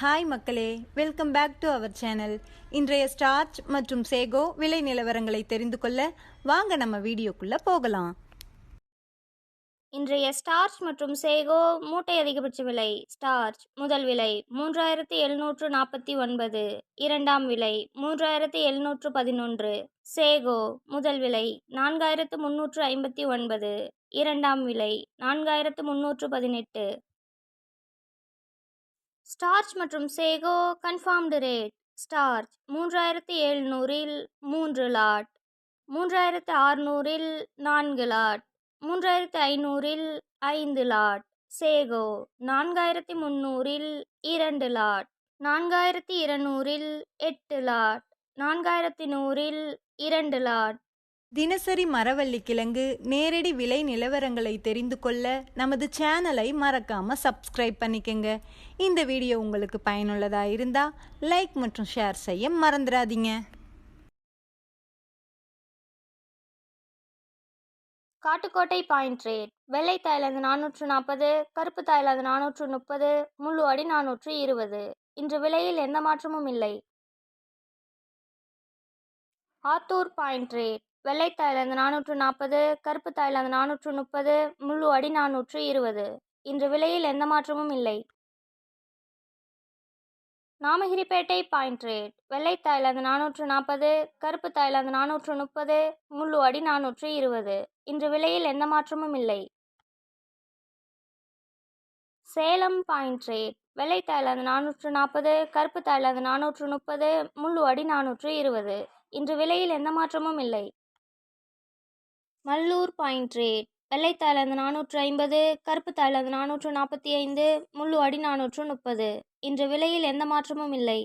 Hi மக்களே, welcome back to our channel. இன்றைய starch மற்றும் சேகோ விலை நிலவரங்களை தெரிந்து கொள்ள வாங்க நம்ம வீடியோக்குள்ள போகலாம். இன்றைய ஸ்டார்ச் மற்றும் சேகோ மூட்டை அதிகபட்ச விலை. ஸ்டார்ச் முதல் விலை 3749, இரண்டாம் விலை 3711. சேகோ முதல் விலை 4359, இரண்டாம் விலை 4318. ஸ்டார்ச் மற்றும் சேகோ கன்ஃபார்ம்டு ரேட். ஸ்டார்ச் 3700-இல் 3 லாட், 3600-இல் 4 லாட், 3500-இல் 5 லாட். சேகோ 4300-இல் 2 லாட், 4200-இல் 8 லாட், 4100-இல் 2 லாட். தினசரி மரவள்ளி கிழங்கு நேரடி விலை நிலவரங்களை தெரிந்து கொள்ள நமது சேனலை மறக்காம சப்ஸ்கிரைப் பண்ணிக்கங்க. இந்த வீடியோ உங்களுக்கு பயனுள்ளதா இருந்தா லைக் மற்றும் ஷேர் செய்ய மறந்துடாதீங்க. Kattukottai point rate. வெள்ளை தாய்லாந்து 440, கருப்பு தாய்லாந்து 430, முழு அடி 420. இன்று விலையில் எந்த மாற்றமும் இல்லை. Attur point rate. வெள்ளை தாய்லாந்து 440, கருப்பு தாய்லாந்து 430, முழு அடி 420. இன்று விலையில் எந்த மாற்றமும் இல்லை. Namagiripettai point rate. வெள்ளை தாய்லாந்து 440, கருப்பு தாய்லாந்து 430, முழு அடி 420. இன்று விலையில் எந்த மாற்றமும் இல்லை. Salem point rate. வெள்ளை தாய்லாந்து 440, கருப்பு தாய்லாந்து 430, முழு அடி 420. இன்று விலையில் எந்த மாற்றமும் இல்லை. Mallur point rate. வெள்ளை தாய்லாந்து 450, கருப்பு தாய்லாந்து 445, முழு அடி 430. இன்று விலையில் எந்த மாற்றமும் இல்லை.